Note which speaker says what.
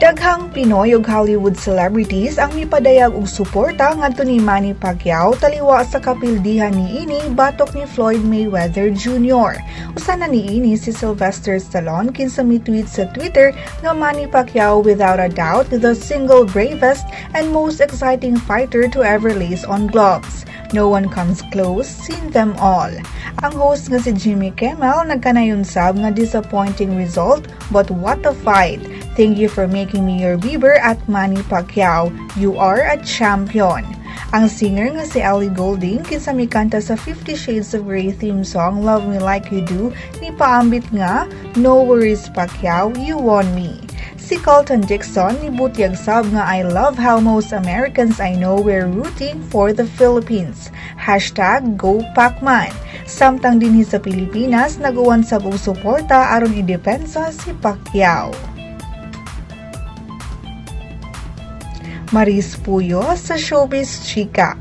Speaker 1: Daghang Pinoy ug Hollywood celebrities ang mipadayag og suporta ngadto ni Manny Pacquiao taliwa sa kapildihan niini batok ni Floyd Mayweather Jr. Usa na niini si Sylvester Stallone kinsa mi-tweet sa Twitter nga Manny Pacquiao without a doubt the single bravest and most exciting fighter to ever lace on gloves. No one comes close, seen them all. Ang host nga si Jimmy Kimmel nagkanayon sab nga disappointing result, but what a fight! Thank you for making me your bieber at Manny Pacquiao. You are a champion. Ang singer nga si Ellie Goulding kinsa mikanta sa 50 Shades of Grey theme song Love Me Like You Do ni paambit nga No worries Pacquiao, you won me. Si Colton Dixon ni butyag sab nga I love how most Americans I know were rooting for the Philippines. #GoPacman. Samtang dinhi sa Pilipinas naguwan sab og suporta aron idepensa si Pacquiao. Maris Puyo sa Showbiz Chika.